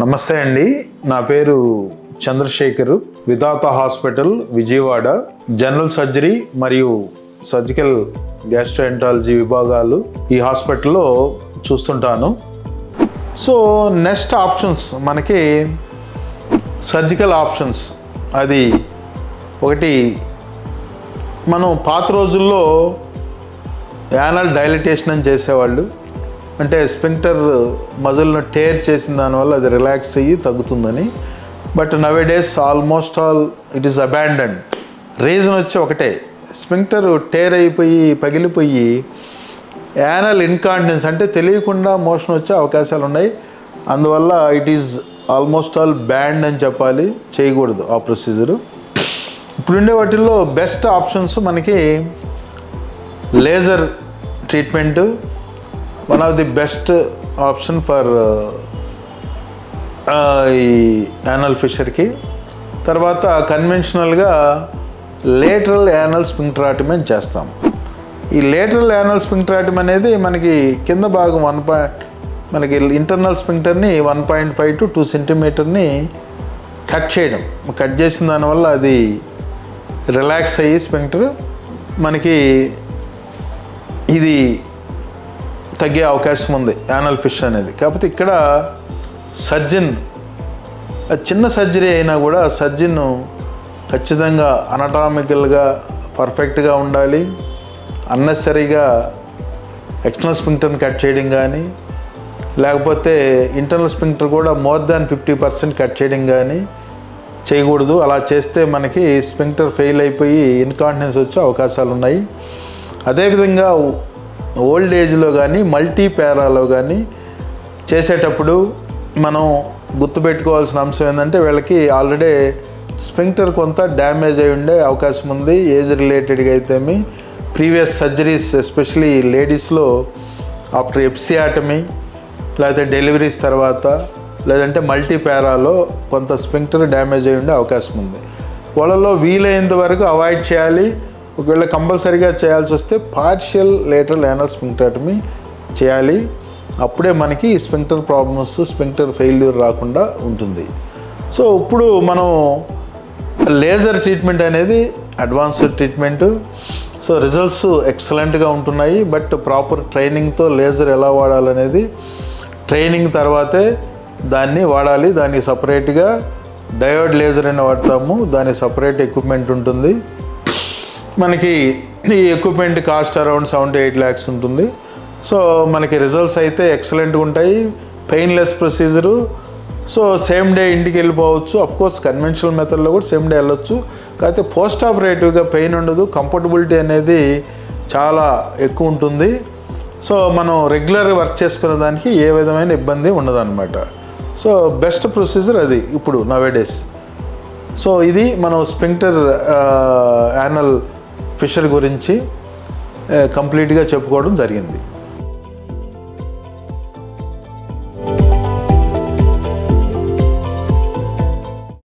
నమస్తే అండి, నా పేరు చంద్రశేఖర్. విధాత హాస్పిటల్ విజయవాడ జనరల్ సర్జరీ మరియు సర్జికల్ గ్యాస్ట్రోఎంట్రాలజీ విభాగాలు ఈ హాస్పిటల్లో చూస్తుంటాను. సో నెక్స్ట్ ఆప్షన్స్ మనకి సర్జికల్ ఆప్షన్స్. అది ఒకటి, మనం పాత రోజుల్లో యానల్ డైలటేషన్ అని చేసేవాళ్ళు. అంటే స్పింక్టర్ మజిల్ను టేర్ చేసిన దానివల్ల అది రిలాక్స్ అయ్యి తగ్గుతుందని. But nowadays almost all it is abandon. Reason వచ్చి ఒకటే, స్పింక్టర్ టేర్ అయిపోయి పగిలిపోయి యానల్ ఇన్కాంటినెన్స్ అంటే తెలియకుండా మోషన్ వచ్చే అవకాశాలు ఉన్నాయి. అందువల్ల it is almost all band అని చెప్పాలి, చేయకూడదు ఆ ప్రొసీజరు. ఇప్పుడుండే వాటిల్లో బెస్ట్ ఆప్షన్స్ మనకి laser treatment one of the best option for ఈ యానల్ ఫిషర్కి. తర్వాత కన్వెన్షనల్గా లేటరల్ యానల్ స్పింక్టరాటమీ అని చేస్తాం. ఈ లేటరల్ యానల్ స్పింక్టరాటమీ అనేది మనకి కింద భాగం మనకి ఇంటర్నల్ స్పింక్టర్ని 1.5 to 2 సెంటీమీటర్ని కట్ చేయడం. కట్ చేసిన దానివల్ల అది రిలాక్స్ అయ్యి స్పింక్టర్ మనకి ఇది తగ్గే అవకాశం ఉంది యానల్ ఫిష్ అనేది. కాకపోతే ఇక్కడ సర్జన్ చిన్న సర్జరీ అయినా కూడా సర్జన్ ఖచ్చితంగా అనటామికల్గా పర్ఫెక్ట్గా ఉండాలి. అన్నెసరీగా ఎక్స్టర్నల్ స్పింక్టర్ని కట్ చేయడం కానీ, లేకపోతే ఇంటర్నల్ స్పింక్టర్ కూడా మోర్ దాన్ 50% కట్ చేయడం కానీ చేయకూడదు. అలా చేస్తే మనకి స్పింక్టర్ ఫెయిల్ అయిపోయి ఇన్కాంటినెన్స్ వచ్చే అవకాశాలు ఉన్నాయి. అదేవిధంగా ఓల్డ్ ఏజ్లో కానీ మల్టీ పారాలో కానీ చేసేటప్పుడు మనం గుర్తుపెట్టుకోవాల్సిన అంశం ఏంటంటే, వీళ్ళకి ఆల్రెడీ స్పింక్టర్ కొంత డ్యామేజ్ అయి ఉండే అవకాశం ఉంది. ఏజ్ రిలేటెడ్గా అయితేమి, ప్రీవియస్ సర్జరీస్ ఎస్పెషలీ లేడీస్లో ఆఫ్టర్ ఎపిసియాటమీ లేకపోతే డెలివరీస్ తర్వాత, లేదంటే మల్టీ పారాలో కొంత స్పింక్టర్ డ్యామేజ్ అయి ఉండే అవకాశం ఉంది. వాళ్ళలో వీలైనంత వరకు అవాయిడ్ చేయాలి. ఒకవేళ కంపల్సరీగా చేయాల్సి వస్తే పార్షియల్ లేటరల్ యానల్ స్పింక్టరాటమీ చేయాలి. అప్పుడే మనకి స్పింక్టర్ ప్రాబ్లమ్స్, స్పింక్టర్ ఫెయిల్యూర్ రాకుండా ఉంటుంది. సో ఇప్పుడు మనం లేజర్ ట్రీట్మెంట్ అనేది అడ్వాన్స్డ్ ట్రీట్మెంటు. సో రిజల్ట్స్ ఎక్సలెంట్గా ఉంటున్నాయి. బట్ ప్రాపర్ ట్రైనింగ్తో లేజర్ ఎలా వాడాలనేది ట్రైనింగ్ తర్వాతే దాన్ని వాడాలి. దానికి సపరేట్గా డయోడ్ లేజర్ అని వాడతాము. దానికి సపరేట్ ఎక్విప్మెంట్ ఉంటుంది. మనకి ఈ ఎక్విప్మెంట్ కాస్ట్ అరౌండ్ 7-8 lakhs ఉంటుంది. సో మనకి రిజల్ట్స్ అయితే ఎక్సలెంట్గా ఉంటాయి. Painless procedure. So same day ఇంటికి వెళ్ళిపోవచ్చు. అఫ్కోర్స్ కన్వెన్షనల్ మెథడ్లో కూడా సేమ్ డే వెళ్ళొచ్చు. కాకపోతే పోస్ట్ ఆపరేటివ్గా పెయిన్ ఉండదు. కంఫర్టబిలిటీ అనేది చాలా ఎక్కువ ఉంటుంది. సో మనం రెగ్యులర్ వర్క్ చేసుకునే దానికి ఏ విధమైన ఇబ్బంది ఉండదన్నమాట. సో బెస్ట్ ప్రొసీజర్ అది ఇప్పుడు నవేడేస్. సో ఇది మనం స్పింక్టర్ యానల్ ఫిషర్ గురించి కంప్లీట్గా చెప్పుకోవడం జరిగింది.